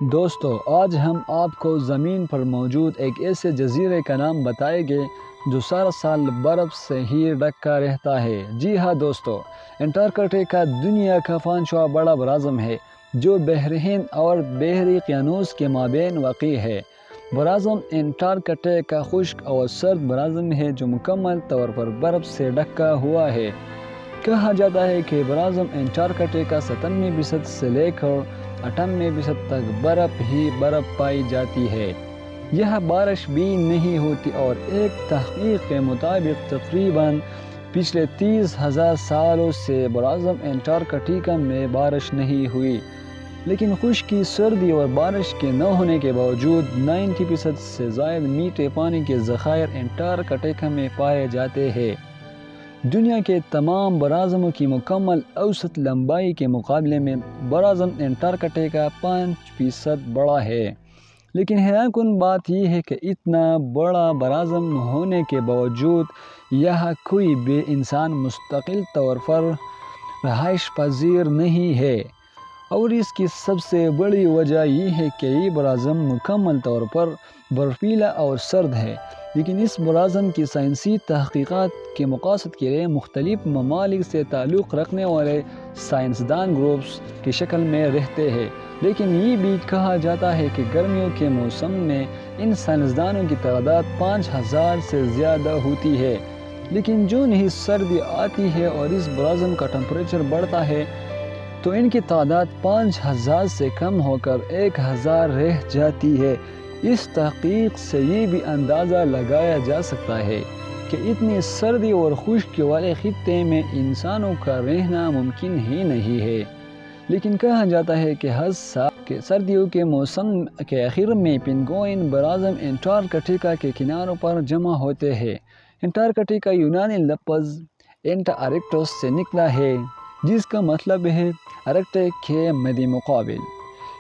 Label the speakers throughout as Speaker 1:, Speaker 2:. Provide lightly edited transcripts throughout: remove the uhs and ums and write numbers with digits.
Speaker 1: دوستو، آج ہم آپ کو زمین پر موجود ایک ایسے جزیرے کا نام بتائیں گے جو سارا سال برف سے ہی ڈھکا رہتا ہے۔ جی ہاں دوستو، انٹارکٹیکا دنیا کا پانچواں بڑا براعظم ہے جو بحر ہند اور بحر اقیانوس کے مابین واقع ہے۔ براعظم انٹارکٹیکا خشک اور سرد براعظم ہے جو مکمل طور پر برف سے ڈھکا ہوا ہے۔ کہا جاتا ہے کہ براعظم انٹارکٹیکا 97% سے لے کر 98% تک برف ہی برف پائی جاتی ہے۔ یہاں بارش بھی نہیں ہوتی اور ایک تحقیق کے مطابق تقریباً پچھلے 30,000 سالوں سے براعظم انٹارکٹیکا میں بارش نہیں ہوئی، لیکن خشکی، سردی اور بارش کے نہ ہونے کے باوجود 90% سے زائد میٹھے پانی کے ذخائر انٹارکٹیکا میں پائے جاتے ہیں۔ دنیا کے تمام براعظموں کی مکمل اوسط لمبائی کے مقابلے میں براعظم انٹارکٹیکا 5% بڑا ہے۔ لیکن حیران کن بات یہ ہے کہ اتنا بڑا براعظم ہونے کے باوجود یہاں کوئی بھی انسان مستقل طور پر رہائش پذیر نہیں ہے، اور اس کی سب سے بڑی وجہ یہ ہے کہ یہ براعظم مکمل طور پر برفیلا اور سرد ہے۔ لیکن اس براعظم کی سائنسی تحقیقات کے مقاصد کے لیے مختلف ممالک سے تعلق رکھنے والے سائنسدان گروپس کی شکل میں رہتے ہیں، لیکن یہ بھی کہا جاتا ہے کہ گرمیوں کے موسم میں ان سائنسدانوں کی تعداد 5,000 سے زیادہ ہوتی ہے۔ لیکن جو ہی سردی آتی ہے اور اس براعظم کا ٹمپریچر بڑھتا ہے تو ان کی تعداد 5,000 سے کم ہو کر 1,000 رہ جاتی ہے۔ اس تحقیق سے یہ بھی اندازہ لگایا جا سکتا ہے کہ اتنی سردی اور خشکی والے خطے میں انسانوں کا رہنا ممکن ہی نہیں ہے۔ لیکن کہا جاتا ہے کہ ہر سال کے سردیوں کے موسم کے آخر میں پینگوئن براعظم انٹارکٹیکا کے کناروں پر جمع ہوتے ہیں۔ انٹارکٹیکا یونانی لفظ انٹا-آرکٹوس سے نکلا ہے جس کا مطلب ہے ارکٹیک کے مد مقابل۔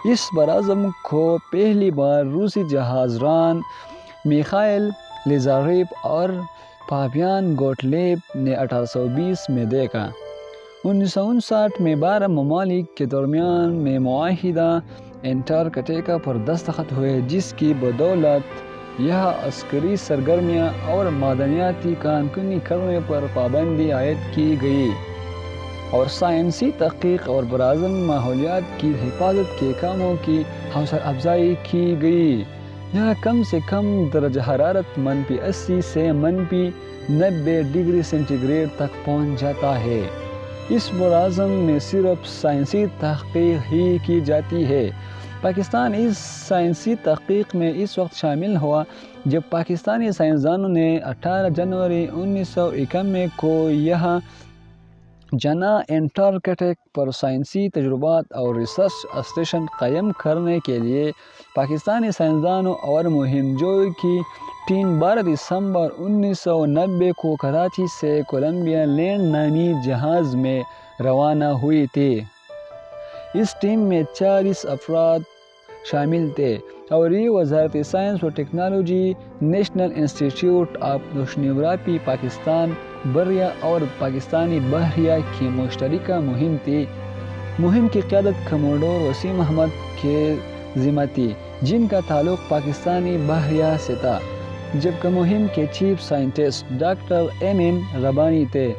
Speaker 1: اس براعظم کو پہلی بار روسی جہاز ران میخائیل لیزاریو اور پاویان گوٹلیب نے 1820 میں دیکھا۔ 1959 میں 12 ممالک کے درمیان میں معاہدہ انٹارکٹیکا پر دستخط ہوئے، جس کی بدولت یہاں عسکری سرگرمیاں اور معدنیاتی کان کنی کرنے پر پابندی عائد کی گئی، اور سائنسی تحقیق اور براعظم ماحولیات کی حفاظت کے کاموں کی حوصلہ افزائی کی گئی۔ یہاں کم سے کم درجہ حرارت -80 سے -90 ڈگری سینٹی گریڈ تک پہنچ جاتا ہے۔ اس براعظم میں صرف سائنسی تحقیق ہی کی جاتی ہے۔ پاکستان اس سائنسی تحقیق میں اس وقت شامل ہوا جب پاکستانی سائنسدانوں نے 18 جنوری 1991 کو یہاں جناح انٹارکٹیک پر سائنسی تجربات اور ریسرچ اسٹیشن قائم کرنے کے لیے پاکستانی سائنسدانوں اور مہم جوئی کی ٹیم 12 دسمبر 1990 کو کراچی سے کولمبیا لینڈ نامی جہاز میں روانہ ہوئی تھی۔ اس ٹیم میں 40 افراد شامل تھے اور یہ وزارت سائنس و ٹیکنالوجی، نیشنل انسٹی ٹیوٹ آف اوشنوگرافی پاکستان، بریہ اور پاکستانی بحریہ کی مشترکہ مہم تھی۔ مہم کی قیادت کموڈور وسیم احمد کے ذمہ تھی، جن کا تعلق پاکستانی بحریہ سے تھا، جبکہ مہم کے چیف سائنٹسٹ ڈاکٹر ایم ربانی تھے،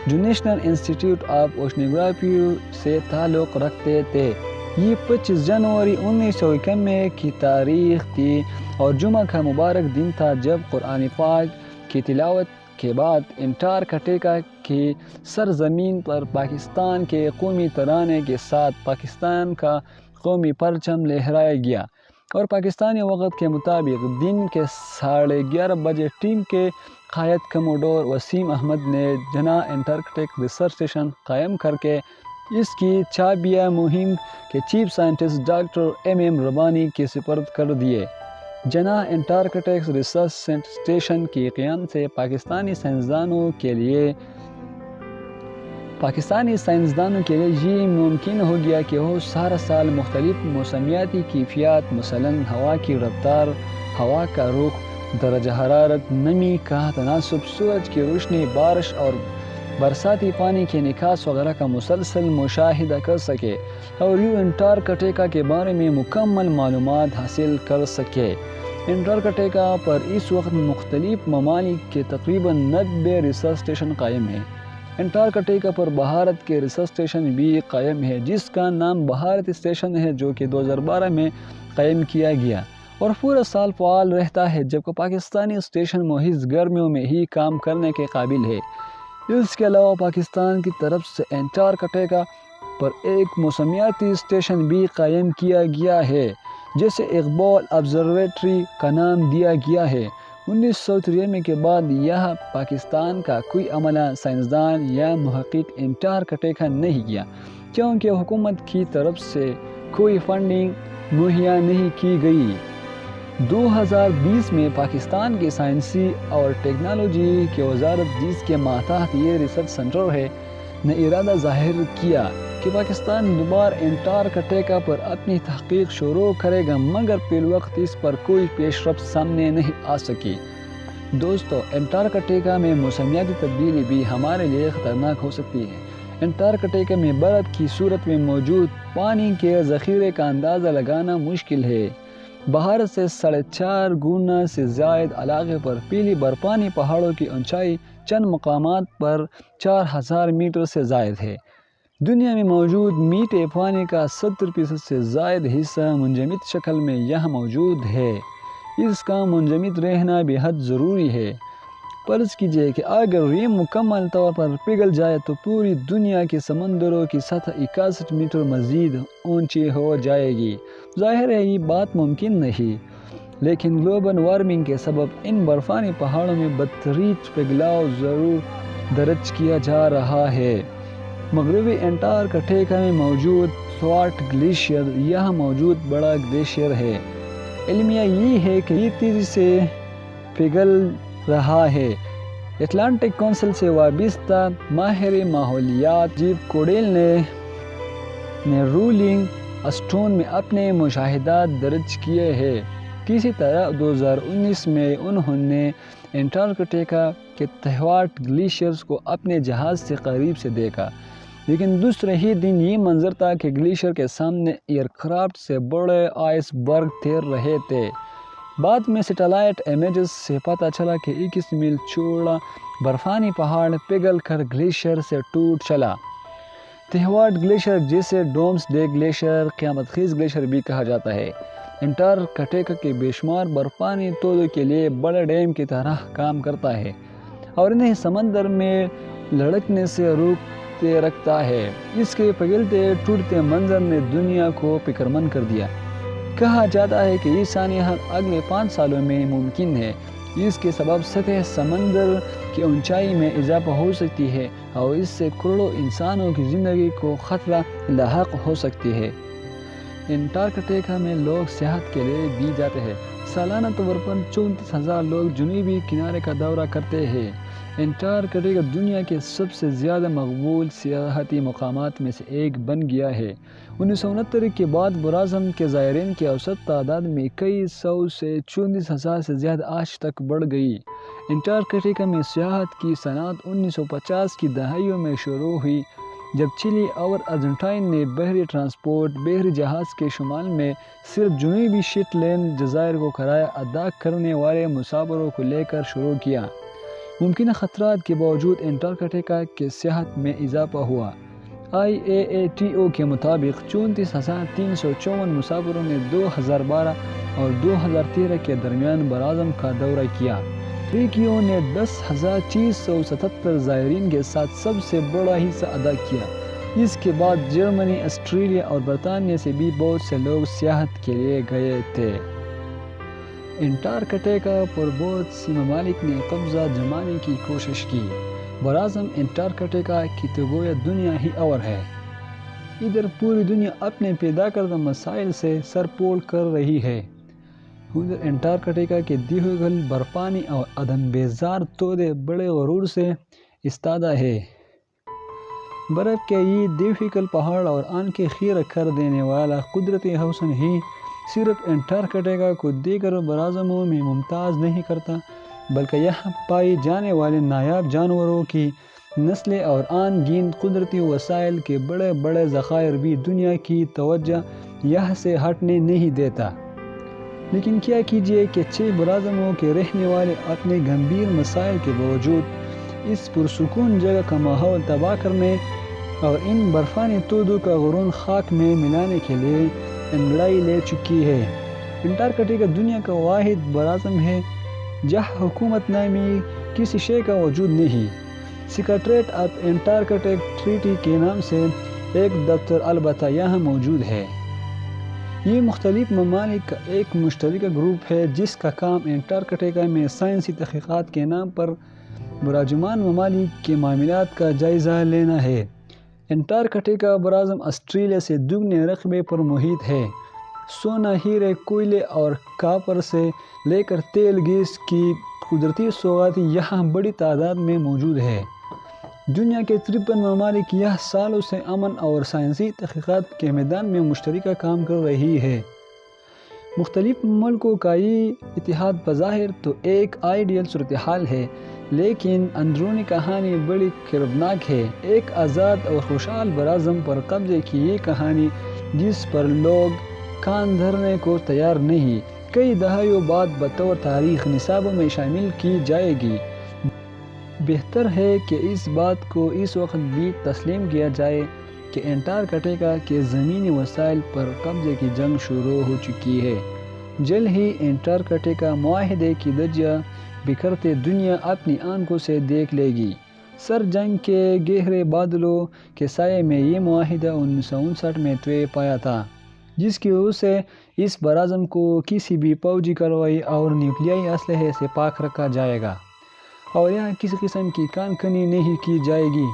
Speaker 1: جو نیشنل انسٹی ٹیوٹ آف اوشنوگرافی سے تعلق رکھتے تھے۔ یہ 25 جنوری 1991 کی تاریخ تھی اور جمعہ کا مبارک دن تھا جب قرآن پاک کی تلاوت کے بعد انٹارکٹیکا کی سرزمین پر پاکستان کے قومی ترانے کے ساتھ پاکستان کا قومی پرچم لہرایا گیا، اور پاکستانی وقت کے مطابق دن کے 11:30 بجے ٹیم کے قائد کموڈور وسیم احمد نے جناح انٹارکٹیک ریسرچ اسٹیشن قائم کرکے اس کی چابیاں مہم کے چیف سائنٹسٹ ڈاکٹر ایم ربانی کے سپرد کر دیے۔ جناح انٹارکٹیک ریسرچ اسٹیشن کے قیام سے پاکستانی سائنسدانوں کے لیے یہ ممکن ہو گیا کہ وہ سارا سال مختلف موسمیاتی کیفیات، مثلاً ہوا کی رفتار، ہوا کا رخ، درجہ حرارت، نمی کا تناسب، سورج کی روشنی، بارش اور برساتی پانی کے نکاس وغیرہ کا مسلسل مشاہدہ کر سکے اور یوں انٹارکٹیکا کے بارے میں مکمل معلومات حاصل کر سکے۔ انٹارکٹیکا پر اس وقت مختلف ممالک کے تقریباً 90 ریسرچ اسٹیشن قائم ہیں۔ انٹارکٹیکا پر بھارت کے ریسرچ اسٹیشن بھی قائم ہے جس کا نام بھارت اسٹیشن ہے، جو کہ 2012 میں قائم کیا گیا اور پورا سال فعال رہتا ہے، جبکہ پاکستانی اسٹیشن محض گرمیوں میں ہی کام کرنے کے قابل ہے۔ اس کے علاوہ پاکستان کی طرف سے انٹارکٹیکا پر ایک موسمیاتی اسٹیشن بھی قائم کیا گیا ہے جسے اقبال آبزرویٹری کا نام دیا گیا ہے۔ 1993 کے بعد یہاں پاکستان کا کوئی عملہ سائنسدان یا محقق انٹارکٹیکا نہیں گیا کیونکہ حکومت کی طرف سے کوئی فنڈنگ مہیا نہیں کی گئی۔ 2020 میں پاکستان کی سائنسی اور ٹیکنالوجی کی وزارت، جس کے ماتحت یہ ریسرچ سینٹر ہے، نے ارادہ ظاہر کیا کہ پاکستان دوبارہ انٹارکٹیکا پر اپنی تحقیق شروع کرے گا، مگر فی الوقت اس پر کوئی پیش رفت سامنے نہیں آ سکی۔ دوستو، انٹارکٹیکا میں موسمیاتی تبدیلی بھی ہمارے لیے خطرناک ہو سکتی ہے۔ انٹارکٹیکا میں برف کی صورت میں موجود پانی کے ذخیرے کا اندازہ لگانا مشکل ہے۔ بھارت سے 4.5 گنا سے زائد علاقے پر پیلی برفانی پہاڑوں کی اونچائی چند مقامات پر 4000 میٹر سے زائد ہے۔ دنیا میں موجود میٹھے پانی کا 70% سے زائد حصہ منجمد شکل میں یہاں موجود ہے۔ اس کا منجمد رہنا بے حد ضروری ہے۔ فرض کیجیے کہ اگر یہ مکمل طور پر پگھل جائے تو پوری دنیا کے سمندروں کی سطح 61 میٹر مزید اونچی ہو جائے گی۔ ظاہر ہے یہ بات ممکن نہیں، لیکن گلوبل وارمنگ کے سبب ان برفانی پہاڑوں میں بتدریج پگھلاؤ ضرور درج کیا جا رہا ہے۔ مغربی انٹارکٹیکا میں موجود سوارٹ گلیشیئر یہاں موجود بڑا گلیشیئر ہے۔ علمیہ یہ ہے کہ یہ تیزی سے پگھل رہا ہے۔ اٹلانٹک کونسل سے وابستہ ماہر ماحولیات جیف کوڈیل نے رولنگ اسٹون میں اپنے مشاہدات درج کیے ہیں۔ کسی طرح 2019 میں انہوں نے انٹارکٹیکا کے تہوارٹ گلیشیئرز کو اپنے جہاز سے قریب سے دیکھا، لیکن دوسرے ہی دن یہ منظر تھا کہ گلیشیئر کے سامنے ایئر کرافٹ سے بڑے آئس برگ تیر رہے تھے۔ بعد میں سیٹلائٹ امیجز سے پتہ چلا کہ 21 میل چوڑا برفانی پہاڑ پگھل کر گلیشیئر سے ٹوٹ چلا۔ تہوارٹ گلیشیئر، جسے ڈومس ڈے گلیشیئر، قیامت خیز گلیشیئر بھی کہا جاتا ہے، انٹارکٹیکا کے بے شمار برفانی تودوں کے لیے بڑے ڈیم کی طرح کام کرتا ہے اور انہیں سمندر میں لڑکنے سے روکتے رکھتا ہے۔ اس کے پگھلتے ٹوٹتے منظر نے دنیا کو فکرمند کر دیا۔ کہا جاتا ہے کہ یہ سانحہ اگلے 5 سالوں میں ممکن ہے۔ اس کے سبب سطح سمندر کی اونچائی میں اضافہ ہو سکتی ہے اور اس سے کروڑوں انسانوں کی زندگی کو خطرہ لاحق ہو سکتی ہے۔ انٹارکٹیکا میں لوگ سیاحت کے لیے بھی جاتے ہیں۔ سالانہ طور پر 34,000 لوگ جنوبی کنارے کا دورہ کرتے ہیں۔ انٹارکٹیکا دنیا کے سب سے زیادہ مقبول سیاحتی مقامات میں سے ایک بن گیا ہے۔ 1969 کے بعد براعظم کے زائرین کی اوسط تعداد میں کئی سو سے 34,000 سے زیادہ آج تک بڑھ گئی۔ انٹارکٹیکا میں سیاحت کی صنعت 1950 کی دہائیوں میں شروع ہوئی، جب چلی اور ارجنٹائن نے بحری ٹرانسپورٹ بحری جہاز کے شمال میں صرف جنوبی شیٹ لینڈ جزائر کو کرایہ ادا کرنے والے مسافروں کو لے کر شروع کیا۔ ممکنہ خطرات کے باوجود انٹارکٹیکا کے سیاحت میں اضافہ ہوا۔ IAATO کے مطابق 34,354 مسافروں نے 2012 اور 2013 کے درمیان براعظم کا دورہ کیا۔ امریکیوں نے 10,677 زائرین کے ساتھ سب سے بڑا حصہ ادا کیا۔ اس کے بعد جرمنی، آسٹریلیا اور برطانیہ سے بھی بہت سے لوگ سیاحت کے لیے گئے تھے۔ انٹارکٹیکا پر بہت سی ممالک نے قبضہ جمانے کی کوشش کی۔ براعظم انٹارکٹیکا کی تو گویا دنیا ہی اور ہے۔ ادھر پوری دنیا اپنے پیدا کردہ مسائل سے سرپول کر رہی ہے، ادھر انٹارکٹیکا کے دیوگل برفانی اور عدم بیزار تودے بڑے غرور سے ایستادہ ہے۔ برف کے یہ دیوگل پہاڑ اور آنکھیں خیرہ کر دینے والا قدرتی حسن ہی صرف انٹارکٹیکا کو دیگر براعظموں میں ممتاز نہیں کرتا، بلکہ یہاں پائی جانے والے نایاب جانوروں کی نسلیں اور آن گین قدرتی وسائل کے بڑے بڑے ذخائر بھی دنیا کی توجہ یہاں سے ہٹنے نہیں دیتا۔ لیکن کیا کیجیے کہ 6 براعظموں کے رہنے والے اپنے گمبھیر مسائل کے باوجود اس پرسکون جگہ کا ماحول تباہ کرنے اور ان برفانی تودوں کا غرون خاک میں ملانے کے لیے انگڑائی لے چکی ہے۔ انٹارکٹیکا دنیا کا واحد براعظم ہے جہاں حکومت نامی کسی شے کا وجود نہیں۔ سیکریٹریٹ آف انٹارکٹک ٹریٹی کے نام سے ایک دفتر البتہ یہاں موجود ہے۔ یہ مختلف ممالک کا ایک مشترکہ گروپ ہے جس کا کام انٹارکٹیکا میں سائنسی تحقیقات کے نام پر براعظمان ممالک کے معاملات کا جائزہ لینا ہے۔ انٹارکٹیکا براعظم آسٹریلیا سے دگنے رقبے پر محیط ہے۔ سونا، ہیرے، کوئلے اور کاپر سے لے کر تیل گیس کی قدرتی سوغات یہاں بڑی تعداد میں موجود ہے۔ دنیا کے 53 ممالک یہاں سالوں سے امن اور سائنسی تحقیقات کے میدان میں مشترکہ کام کر رہی ہے۔ مختلف ملکوں کا یہ اتحاد بظاہر تو ایک آئیڈیل صورتحال ہے، لیکن اندرونی کہانی بڑی کربناک ہے۔ ایک آزاد اور خوشحال براعظم پر قبضے کی یہ کہانی جس پر لوگ کان دھرنے کو تیار نہیں، کئی دہائیوں بعد بطور تاریخ نصابوں میں شامل کی جائے گی۔ بہتر ہے کہ اس بات کو اس وقت بھی تسلیم کیا جائے کہ انٹارکٹیکا کے زمینی وسائل پر قبضے کی جنگ شروع ہو چکی ہے۔ جلد ہی انٹارکٹیکا معاہدے کی دھجیاں بکھرتے دنیا اپنی آنکھوں سے دیکھ لے گی۔ سر جنگ کے گہرے بادلوں کے سائے میں یہ معاہدہ 1959 میں طے پایا تھا، جس کی وجہ سے اس براعظم کو کسی بھی فوجی کارروائی اور نیوکلیائی اسلحے سے پاک رکھا جائے گا، اور یہاں کسی قسم کی کان کنی نہیں کی جائے گی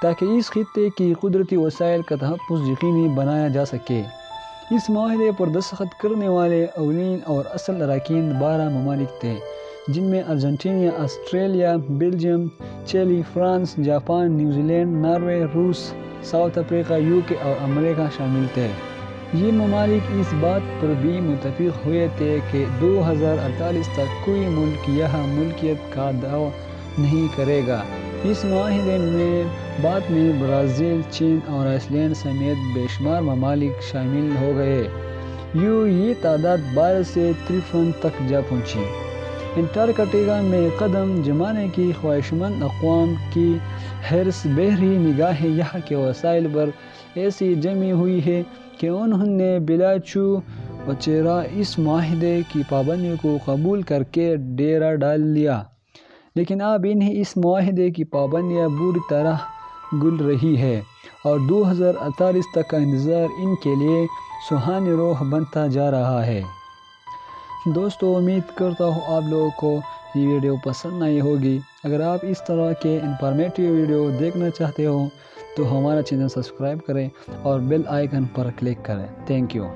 Speaker 1: تاکہ اس خطے کی قدرتی وسائل کا تحفظ یقینی بنایا جا سکے۔ اس معاہدے پر دستخط کرنے والے اولین اور اصل اراکین 12 ممالک تھے، جن میں ارجنٹینا، آسٹریلیا، بیلجیم، چلی، France, Japan, New Zealand, Norway, روس، ساؤتھ افریقہ، UK اور امریکہ شامل تھے۔ یہ ممالک اس بات پر بھی متفق ہوئے تھے کہ 2048 تک کوئی ملک یہاں ملکیت کا دعویٰ نہیں کرے گا۔ اس معاہدے میں بعد میں برازیل، چین اور آئس لینڈ سمیت بے شمار ممالک شامل ہو گئے۔ یہ تعداد 12 سے 53 تک جا پہنچی۔ انٹارکٹیکا میں قدم جمانے کی خواہشمند اقوام کی حرص بحری نگاہیں یہاں کے وسائل پر ایسی جمی ہوئی ہے کہ انہوں نے بلا چو و چرا اس معاہدے کی پابندیوں کو قبول کر کے ڈیرا ڈال لیا، لیکن اب انہیں اس معاہدے کی پابندیاں بری طرح گل رہی ہے اور 2048 تک کا انتظار ان کے لیے سوہانی روح بنتا جا رہا ہے۔ دوستو، امید کرتا ہوں آپ لوگوں کو یہ ویڈیو پسند آئی ہوگی۔ اگر آپ اس طرح کے انفارمیٹیو ویڈیو دیکھنا چاہتے ہو تو ہمارا چینل سبسکرائب کریں اور بیل آئیکن پر کلک کریں۔ Thank you.